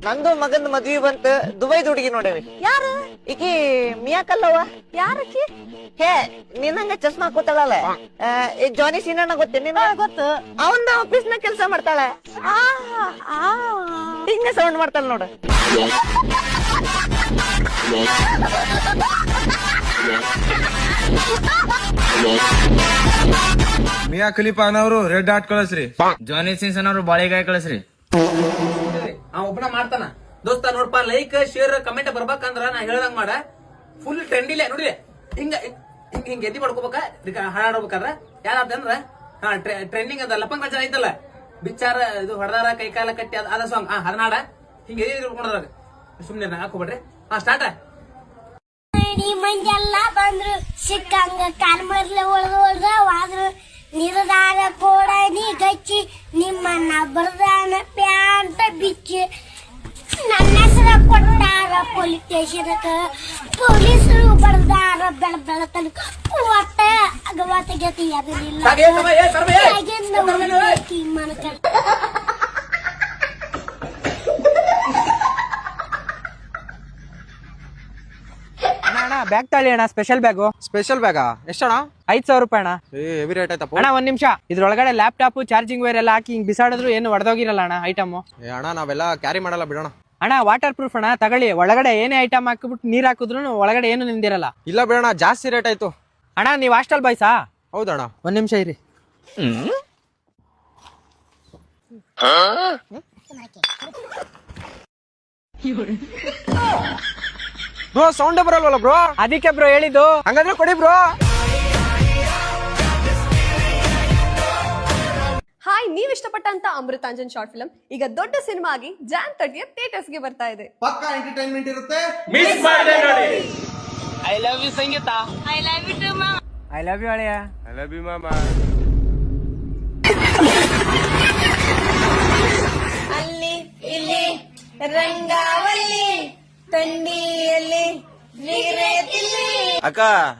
ನಂದು ಮಗಂದ್ ಮದ್ವಿ ಬಂತ ದುಬೈ ಹುಡುಗಿ ನೋಡೇವಿ. ಯಾರು? ಈಕಿ ಮಿಯಾಕಲ್ಲವ. ಯಾರಕ್ಕಿ? ಹೇ ನಿನ್ನಂಗ ಚಸ್ಮಾ ಹಾಕೋತಾಳಲ್ಲ, ಜಾನಿ ಸೀನಣ್ಣ ಗೊತ್ತೇನಿ? ಗೊತ್ತು. ಅವನ ಆಫೀಸ್ ನ ಕೆಲಸ ಮಾಡ್ತಾಳೆ. ಹಿಂಗ ಸೌಂಡ್ ಮಾಡ್ತಾಳ ನೋಡು. ಮಿಯಾ ಖಲೀಫಾನ್ ಅವರು ರೆಡ್ ಹಾರ್ಟ್ ಕಳಿಸ್ರಿ. ಜಾನಿ ಸಿನ್ಸನ್ ಅವರು ಬಾಳೆಗಾಯಿ ಕಳಿಸ್ರಿ. ಒಬ್ಬನ ಮಾಡ್ತಾನ ದೋಸ್ತ. ನೋಡ್ಪಾ, ಲೈಕ್ ಶೇರ್ ಕಮೆಂಟ್ ಬರ್ಬೇಕಂದ್ರ ನಾ ಹೇಳ್ದಂಗ ಮಾಡ. ಫುಲ್ ಟ್ರೆಂಡ್ ಇಲ್ಲ ನೋಡಿ. ಹಿಂಗ ಹಿಂಗ ಎದ್ದಿ ಮಾಡ್ಕೋಬೇಕ ಹಾಡಾಡ್ಬೇಕಾರ. ಯಾರಂದ್ರ ಟ್ರೆಂಡಿಂಗ್ ಅದ ಲಪಂಗ್ ರಚನೆ ಐತಲ್ಲ, ಬಿಚ್ಚಾರ ಇದು ಹೊಡೆದಾರ ಕೈ ಕಾಲ ಕಟ್ಟಿ ಅದ ಸಾಂಗ್ ಹದನಾಡ ಹಿಂಗ ಎದ್ದಿಡ್ಕೊಂಡ್ರಾಗ. ಸುಮ್ನೆ ಹಾಕೋಬಿಡ್ರಿ. ಸ್ಟಾರ್ಟ್. ಮಂಜೆಲ್ಲ ಬಂದ್ರು ಸಿಕ್ಕಂಗ ಕಾಲ್ಮರ್ಲೆ ಒಳ್ದ ಹೋದ್ರು. ನಿರ್ಧಾರ ಕೋಡ ನೀ ಗಚ್ಚಿ ನಿಮ್ಮನ್ನ ಬರ್ದಾನ ಪ್ಯಾಂಟ ಬಿಚ್ಚಿ. ನನ್ನ ಹೆಸರ ಕೊಟ್ಟಾರ ಪೊಲೀಸ್ ಸ್ಟೇಷನ್ಕ, ಪೊಲೀಸರು ಬರ್ದಾರ ಬೆಳತನ ಒಟ್ಟ ಅಗವಾತ ಗತಿ ಅದರಿಲ್ಲ. ಬ್ಯಾಗ್ ತಾಳಿ ಅಣ್ಣ, ಸ್ಪೆಷಲ್ ಬ್ಯಾಗು. ಸ್ಪೆಷಲ್ ಬ್ಯಾಗಾ? ಎಷ್ಟಣ್ಣ? 5,000 ರೂಪಾಯಿ ಅಣ್ಣ. ಹೆವಿ ರೇಟ್ ಆಯ್ತಪ್ಪ. ಅಣ್ಣ ಒಂದ್ ನಿಮಿಷ, ಇದ್ರೊಳಗಡೆ ಲ್ಯಾಪ್ಟಾಪ್ ಚಾರ್ಜಿಂಗ್ ವೈರ್ ಎಲ್ಲ ಹಾಕಿ ಹಿಂಗ್ ಬಿಸಾಡಿದ್ರು ಏನು ಹೊಡೆದೋಗಿರಲ್ಲ ಅಣ್ಣ ಐಟಮ್. ಅಣ್ಣ ನಾವೆಲ್ಲ ಕ್ಯಾರಿ ಮಾಡಲ್ಲ ಬಿಡೋಣ. ಅಣ್ಣ ವಾಟರ್ ಪ್ರೂಫ್ ಅಣ್ಣ, ತಗೊಳ್ಳಿ. ಒಳಗಡೆ ಏನೇ ಐಟಮ್ ಹಾಕಿಬಿಟ್ಟು ನೀರ್ ಹಾಕಿದ್ರು ಒಳಗಡೆ ಏನು ನಿಂದಿರಲ್ಲ. ಇಲ್ಲ ಬಿಡೋಣ, ಜಾಸ್ತಿ ರೇಟ್ ಆಯ್ತು. ಅಣ್ಣ ನೀವ್ ಹಾಸ್ಟೆಲ್ ಬಾಯ್ಸಾ? ಹೌದಣ್ಣ. ಒಂದ್ ನಿಮಿಷ ಇರಿ. ಬ್ರೋ ಸೌಂಡೇ ಬರಲ್ವಲ್ಲ ಬ್ರೋ? ಅದಕ್ಕೆ ಬ್ರೋ ಹೇಳಿದ್ದು. ಹಂಗಂದ್ರೆ ಕೊಡಿ ಬ್ರೋ. ಹಾಯ್, ನೀವ್ ಇಷ್ಟಪಟ್ಟಂತ ಅಮೃತಾಂಜನ್ ಶಾರ್ಟ್ ಫಿಲ್ಮ್ ಈಗ ದೊಡ್ಡ ಸಿನಿಮಾ ಆಗಿ ಜಾನ್ 30th ಥಿಯೇಟರ್ಸ್ ಗೆ ಬರ್ತಾ ಇದೆ. ಪಕ್ಕಾ ಎಂಟರ್ಟೈನ್ಮೆಂಟ್ ಇರುತ್ತೆ. ಮಿಸ್ ಮಾಡದೆ ನೋಡಿ. I love you Sangeetha. I love you too ಮಾಮ. ಐ ಲವ್ ಯು ಅಳಿಯ. ಐ ಲವ್ ಯು ಮಾಮ. ಅಲ್ಲಿ ಇಲ್ಲಿ ರಂಗಾವಲ್ಲಿ ತಂಡಿಯಲ್ಲಿ ಅಕ್ಕ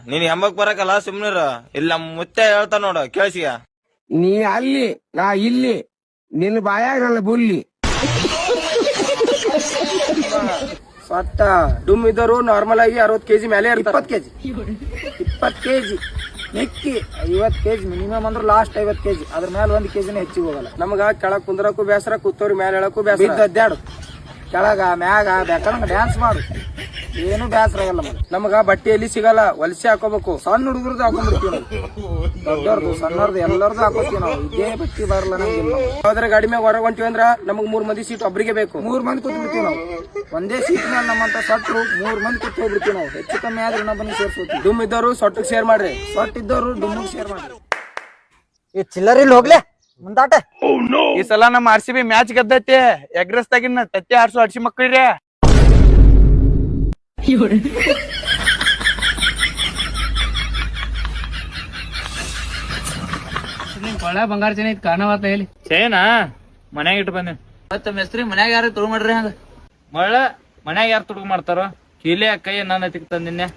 ನೀನ್ ಹೆಂಬಕ್ ಬರಕಲ್ಲ ಸುಮ್ನಿರ. ಇಲ್ಲ ಮುತ್ತೆ ಹೇಳ್ತಾ ನೋಡು, ಕೇಳಿಸಿಯ. ನೀ ಅಲ್ಲಿ ನಾ ಇಲ್ಲಿ, ನಿನ್ನ ಬಾಯಾಗಲ್ಲ ಬುಲ್ಲಿ. ಸತ್ತ ಡುಮ್ ಇದ್ದರು ನಾರ್ಮಲ್ ಆಗಿ 60 kg ಮೇಲೆ ಇರ್ತಾರೆ. 20 kg ನೆಕ್ಕಿ 50 kg ಮಿನಿಮಮ್ ಅಂದ್ರೆ ಲಾಸ್ಟ್ 50 kg. ಅದ್ರ ಮೇಲೆ 1 kg ಹೆಚ್ಚಿಗೆ ಹೋಗಲ್ಲ. ನಮಗ ಕೆಳಗ್ ಕುಂದ್ರಕ್ಕೂ ಬೇಸರ, ಕೂತವ್ರಿ ಮೇಲೆ ಹೇಳಕ್ಕೂ ಬೇಸರ. ಅಡ್ಡಾಡು ಕೆಳಗ ಮ್ಯಾಗ ಬೇಕಂಗ ಡ್ಯಾನ್ಸ್ ಮಾಡು, ಏನು ಬೇಸರ ಆಗಲ್ಲ. ನಮಗ ಬಟ್ಟೆಯಲ್ಲಿ ಸಿಗಲ್ಲ, ಹೊಲಸೆ ಹಾಕೋಬೇಕು. ಸಣ್ಣ ಹುಡುಗರದ್ದು ಹಾಕೊಂಡ್ಬಿಡ್ತೀವಿ ನಾವು, ದೊಡ್ಡವ್ರದ್ದು ಸಣ್ಣವ್ರದ್ದು ಎಲ್ಲರದ್ದು ಹಾಕೋತೀವಿ ನಾವು. ಇದೇ ಬಟ್ಟೆ ಬರಲ್ಲ ನಮ್ಗೆ. ಯಾವ್ದಾರ ಗಾಡಿ ಮ್ಯಾಗ ಹೊರಗೆ ಹೊಂಟಿವಿ ಅಂದ್ರ ನಮಗ್ 3 ಮಂದಿ ಸೀಟ್ ಒಬ್ರಿಗೆ ಬೇಕು. 3 ಮಂದಿ ಕೂತ್ಬಿಡ್ತೀವಿ ನಾವು. ಒಂದೇ ಸೀಟ್ ಮೇಲೆ ನಮ್ಮಂತ ಸೊಟ್ಟರು 3 ಮಂದಿ ಕೂತ್ ಹೋಗ್ಬಿಡ್ತೀವಿ ನಾವು. ಹೆಚ್ಚು ಕಮ್ಮಿ ಆದ್ರೆ ಇನ್ನೊಬ್ಬನಿಗೆ ಸೇರ್ಸೋತೀವಿ. ಡುಮ್ ಇದ್ದವರು ಸೊಟ್ಟಿಗೆ ಶೇರ್ ಮಾಡ್ರಿ, ಸೊಟ್ಟಿದ್ದವರು ಡುಮ್ಮಿಗೆ ಶೇರ್ ಮಾಡ್ರಿ. ಈ ಚಿಲ್ಲರ್ ಇಲ್ಲಿ ಹೋಗ್ಲೆ ಮುಂದಾಟ. ಈ ಸಲ ನಮ್ಮ RCB ಮ್ಯಾಚ್ ಗೆದ್ದೈತಿ. ಎಗ್ರೆಸ್ ತಗಿನ ತತ್ತಿ ಆರ್ಸೋ ಅಡ್ಸಿ ಮಕ್ಕಳ್ರಿ. ಒಳ್ಳೆ ಬಂಗಾರ ಚೆನ್ನ ಕಾಣವತ್ತ ಹೇಳಿ. ಸೇನಾ ಮನ್ಯಾಗ ಇಟ್ಟು ಬಂದೆ. ಮತ್ತ ಮೆಸ್ತ್ರಿ ಮನ್ಯಾಗ ಯಾರು ತುಳು ಮಾಡ್ರಿ ಹಂಗ? ಮಳ್ಳ ಮನ್ಯಾಗ ಯಾರು ತುಡುಗು ಮಾಡ್ತಾರ? ಕೀಲೆ ಕೈ ನನ್ನ ತಿಕ್ ತಂದಿನ್ನೆ.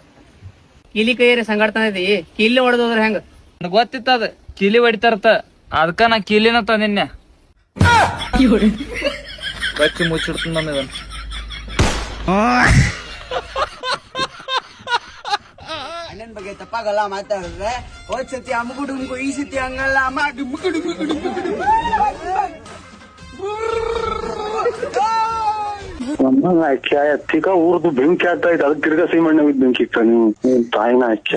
ಕೀಲಿ ಕೈಯರಿ ಸಂಗಾಡ್ತಾನೈತಿ, ಕೀಲಿ ಹೊಡೆದೋದ್ರ ಹೆಂಗ? ನನಗ್ ಗೊತ್ತಿತ್ತ ಅದ ಕೀಲಿ ಹೊಡಿತಾರತ, ಅದಕ್ಕ ನಾ ಕೀಲಿನ ತಂದಿನ್ನೆ. ಬಚ್ಚಿ ಮುಚ್ಚಿಡ್ತ ನಮಗ. ಅಣ್ಣನ ಬಗ್ಗೆ ತಪ್ಪಾಗಲ್ಲ ಮಾತಾಡಿದ್ರೆ, ಹೋದ್ ಸತಿ ಅಮ್ಮಗುಡುಂಗು ಈ ಸತಿ ಹಂಗಲ್ಲ ಮಾಡಿ ಅಕ್ಕ ಎತ್ತಿಗ ಊರ್ದು ಬೆಂಕಿ ಆಗ್ತಾ ಇತ್ತು, ಅದಕ್ಕೆ ತಿರ್ಗಾ ಸೀಮಣ್ಣ ಬೆಂಕಿ ಇತ್ತ. ನೀವು ತಾಯಿನ ಅಕ್ಕ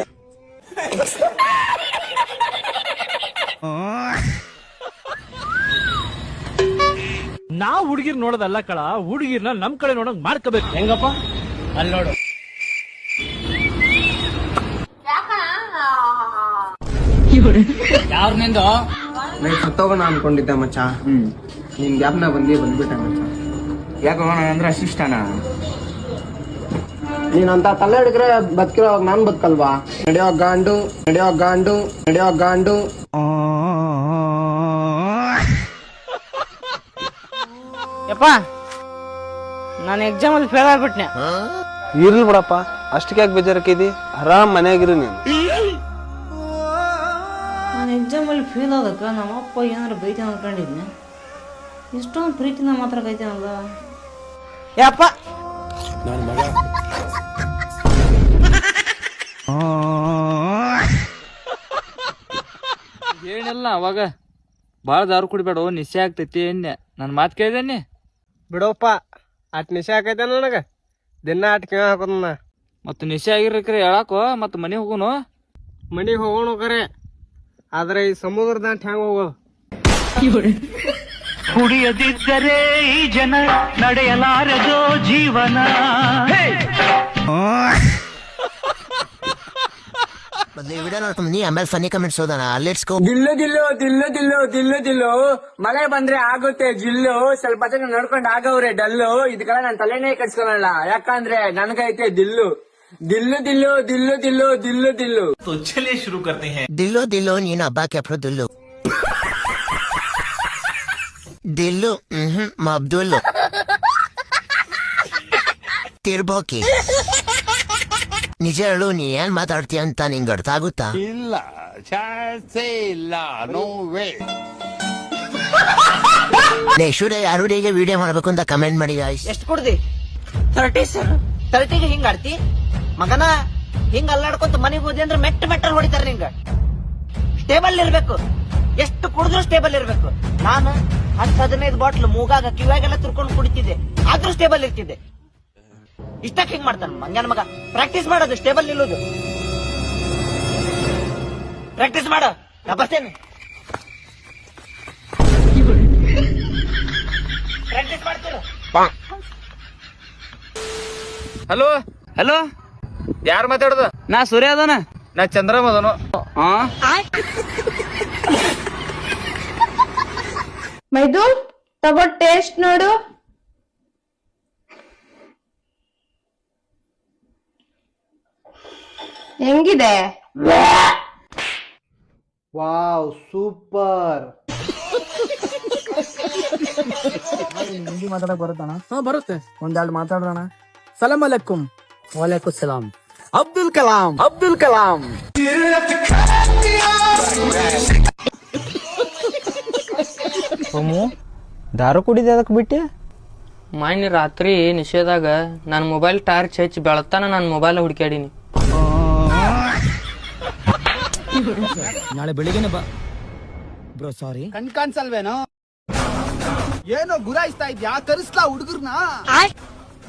ನಾವ್ ಹುಡುಗಿರ್ ನೋಡೋದಲ್ಲ ಕಳ, ಹುಡುಗಿರ್ನ ನಮ್ ಕಡೆ ನೋಡಂಗ್ ಮಾಡ್ಕೋಬೇಕು. ಹೆಂಗಪ್ಪ? ಅಲ್ಲಿ ನೋಡು. ಯಾರು ನಿಂದು? ಸತ್ತೋಗೋಣ ಅನ್ಕೊಂಡಿದ್ದೆ ಮಚ್ಚ. ನಿನ್ ಗ್ಯಾಪ್ನ ಬಂದ್ಬಿಟ್ಟೆ ಮಚ್ಚ. ಯಾಕೋಣ ಅಂದ್ರೆ ಅಶಿಷ್ಟನ. ನೀನಂತ ತಲೆ ಹಿಡಿದ್ರೆ ಬದುಕಿರೋ ನಾನ್ ಬದುಕಲ್ವಾ? ನಡೆಯೋ ಗಾಂಡು ನಡೆಯೋ ಗಾಂಡು ನಡೆಯೋ ಗಾಂಡು. ಯಪ್ಪ, ನಾನು ಎಕ್ಸಾಮ್ ಅಲ್ಲಿ ಫೇಲ್ ಆಗ್ಬಿಟ್ನೆ. ಇರ್ಲಿ ಬಿಡಪ್ಪ, ಅಷ್ಟಕ್ಕೆ ಯಾಕೆ ಬೇಜಾರಕ್ಕಿದಿ? ಆರಾಮ್ ಮನ್ಯಾಗಿರು ನೀನು. ನಾನು ಎಕ್ಸಾಮ್ ಅಲ್ಲಿ ಫೇಲ್ ಆದಕ್ಕ ನಮ್ಮ ಅಪ್ಪ ಏನಾರು ಬೈತಾನ ಅನ್ಕೊಂಡಿದ್ನೆ. ಇಷ್ಟೊಂದು ಪ್ರೀತಿನ ಮಾತ್ರ ಕೈತಾನಲ್ಲ. ಯಪ್ಪ ಏನಿಲ್ಲ ಅವಾಗ ಬಾಳ ದಾರು ಕುಡಿಬೇಡ ನಿಶೆ ಆಗ್ತೈತಿ ಎಣ್ಣೆ ನನ್ ಮಾತ್ ಕೇಳಿದೇನಿ ಬಿಡೋಪ್ಪ ಅಟ್ ನಿಶೆ ಆಕೈತೆ ನನಗ ದಿನ ಅಟ್ ಕೇಳ ಹಾಕೋದನ್ನ ಮತ್ತ ನಿಶೆ ಆಗಿರ್ಕ್ರಿ ಹೇಳಾಕೋ ಮತ್ತ ಮನಿ ಹೋಗುನು ಮನಿಗ್ ಹೋಗೋಣ ಕರೆ ಆದ್ರೆ ಈ ಸಮುದ್ರ ದಾಟ್ ಹೆಂಗ ಹೋಗೋದು ಕುಡಿಯದಿದ್ದರೆ ಈ ಜನ ನಡೆಯಲಾರದೋ ಜೀವನ ಈ ವಿಡಿಯೋ ನೋಡ್ಕೊಂಡು ನೀ ಆಮೇಲೆ ಫನಿ ಕಮೆಂಟ್ಸ್ ಓದೋಣ. Let's go. ದಿಲ್ಲು ಮಳೆ ಬಂದ್ರೆ ಆಗುತ್ತೆ ಜಿಲ್ಲು, ಸ್ವಲ್ಪ ಜನ ನಡ್ಕೊಂಡು ಆಗವ್ರೆ ಡಲ್ಲು, ಇದಕ್ಕೆಲ್ಲ ನಾನು ತಲೆನೇ ಕಟ್ಸ್ಕೊಳಲ್ಲ, ಯಾಕಂದ್ರೆ ನನಗೈತೆ ದಿಲ್ಲು ದಿಲ್ಲು ದಿಲ್ಲು ದಿಲ್ಲು ದಿಲ್ಲು ದಿಲ್ಲು ದಿಲ್ಲು. तो चलिए शुरू करते हैं. ದಿಲ್ಲು ದಿಲ್ಲು ನೀನು ಹಬ್ಬ ಕೆಪ್ರೋ ದಿಲ್ಲು ದಿಲ್ಲು ಮಬ್ದುಲ್ಲು ತಿರ್ಬೋಕಿ. ನಿಜ ಹೇಳು, ನೀ ಏನ್ ಮಾತಾಡ್ತೀಯ ಅಂತ ನಿಂಗೆ ಅರ್ಥ ಆಗುತ್ತಾ? ಇಲ್ಲ, ಚಾನ್ಸೇ ಇಲ್ಲ, ನೋ ವೇ. ಶೂರ್ಯ ಯಾರಿಗೆ ವಿಡಿಯೋ ಮಾಡ್ಬೇಕು ಅಂತ ಕಮೆಂಟ್ ಮಾಡಿ ಗಾಯ್ಸ್. ಎಷ್ಟು ಕುಡ್ದಿ? 30 ಸರ್. 30ಗೆ ಹಿಂಗ ಆಡ್ತಿ ಮಗನ? ಹಿಂಗ ಅಲ್ಲಾಡ್ಕೊಂತ ಮನೆಗೆ ಹೋದಿ ಅಂದ್ರೆ ಮೆಟ್ಟರ್ ಹೊಡಿತಾರ ನಿಂಗ. ಸ್ಟೇಬಲ್ ಇರ್ಬೇಕು, ಎಷ್ಟು ಕುಡಿದ್ರು ಸ್ಟೇಬಲ್ ಇರ್ಬೇಕು. ನಾನು 10-15 ಬಾಟ್ಲ್ ಮೂಗಾಗ ಕಿವಿಯಾಗೆಲ್ಲ ತುರ್ಕೊಂಡು ಕುಡಿತಿದ್ದೆ, ಆದ್ರೂ ಸ್ಟೇಬಲ್ ಇರ್ತಿದ್ದೆ. ಇಷ್ಟಕ್ಕೆ ಹಿಂಗ್ ಮಾಡ್ತಾನ ಮಂಗನ ಮಗ. ಪ್ರಾಕ್ಟೀಸ್ ಮಾಡೋದು, ಸ್ಟೇಬಲ್ ನಿಲ್ಲೋದು. ಪ್ರಾಕ್ಟೀಸ್ ಮಾಡ, ನಾ ಬರ್ತೇನೆ. ಪ್ರಾಕ್ಟೀಸ್ ಮಾಡ್ತೀರ? ಹಲೋ ಹಲೋ, ಯಾರು ಮಾತಾಡೋದು? ನಾ ಸೂರ್ಯ ಅದನ. ನಾ ಚಂದ್ರಮ ಅದನು. ಮೈದು ತಗೋ ಟೇಸ್ಟ್ ನೋಡು. ಹೆಂಗಿದೆ? Wow, super. ಹಿಂದಿ ಮಾತಾಡಕ್ ಬರುತ್ತಣ್ಣ? ಹಾ ಬರುತ್ತೆ, ಒಂದೆರಡು ಮಾತಾಡೋಣ. ಸಲಾಂ ಅಲೈಕುಂ. ವಾಲೇಕುಂ ಸಲಾಂ. ಅಬ್ದುಲ್ ಕಲಾಂ. ಅಬ್ದುಲ್ ಕಲಾಂ. ದಾರು ಕುಡಿದ ಅದಕ್ಕೆ ಬಿಟ್ಟೆ? ಮಾನ್ಯ ರಾತ್ರಿ ನಿಷೇಧಾಗ ನನ್ನ ಮೊಬೈಲ್ ಟಾರ್ಚ್ ಹಚ್ಚಿ ಬೆಳತಾನ ನನ್ನ ಮೊಬೈಲ್ ಹುಡುಕ್ಯಾಡೀನಿ. ನಾಳೆ ಬೆಳಿಗ್ಗೆನೆ ಬಾ ಬ್ರೋ. ಸಾರಿ, ಕಾಣಿಸಲ್ವೇನೋ? ಏನೋ ಗುರಾಯಿಸ್ತಾ ಇದ್ಯಾ? ಕರೆಸ್ಲಾ ಹುಡುಗರ್ನ?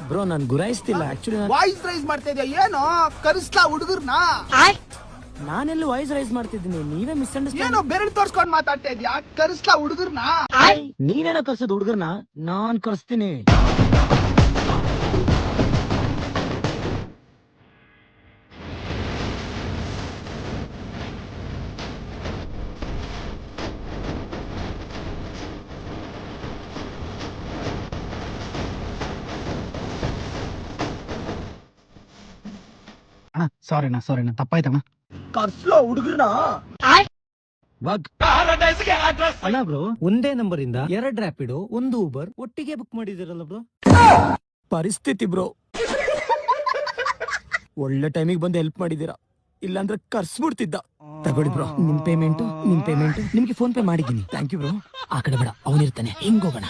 ಬ್ರೋ ನಾನು ಗುರಾಯಿಸ್ತಿಲ್ಲ, ಆಕ್ಚುಲಿ ವಾಯ್ಸ್ ರೈಸ್ ಮಾಡ್ತಾ ಇದ್ಯಾ? ಏನೋ ಕರೆಸ್ಲಾ ಹುಡುಗರ್ನ? ನಾನೆಲ್ಲ ವಾಯ್ಸ್ ರೈಸ್ ಮಾಡ್ತಿದ್ದೀನಿ, ನೀವೇ ಮಿಸ್ಅಂಡರ್ಸ್ಟ್ಯಾಂಡ್. ಏನೋ ಬೆರಳು ತೋರ್ಸ್ಕೊಂಡ್ ಮಾತಾಡ್ತಾ ಇದ್ಯಾ? ಕರೆಸ್ಲಾ ಹುಡುಗರ್ನ? ನೀನೇನ ಕರ್ಸೋದು ಹುಡುಗರ್ನ? ನಾನ್ ಕರ್ಸ್ತೀನಿ. ಸಾರಿನಾ ತಪ್ಪಾಯ್ತಣ್ಣ. ಕರ್ಸ್ಲಾ ಹುಡುಗರ್ನ? ಅಲ್ಲ ಬ್ರೋ, ಒಂದೇ ನಂಬರ್ ಇಂದ 2 ರ್ಯಾಪಿಡೋ 1 ಊಬರ್ ಒಟ್ಟಿಗೆ ಬುಕ್ ಮಾಡಿದಿರಲ್ಲ ಬ್ರೋ. ಪರಿಸ್ಥಿತಿ ಬ್ರೋ, ಒಳ್ಳೆ ಟೈಮಿಗೆ ಬಂದು ಹೆಲ್ಪ್ ಮಾಡಿದೀರಾ, ಇಲ್ಲಾಂದ್ರೆ ಕರ್ಸ್ಬಿಡ್ತಿದ್ದ. ತಗೊಳ್ಳಿ ಬ್ರೋ, ನಿಮ್ ಪೇಮೆಂಟ್ ನಿಮ್ಗೆ ಫೋನ್ ಪೇ ಮಾಡಿದ್ದೀನಿ. Thank you bro. ಆ ಕಡೆ ಬೇಡ, ಅವನಿರ್ತಾನೆ, ಹಿಂಗೋಗೋಣ.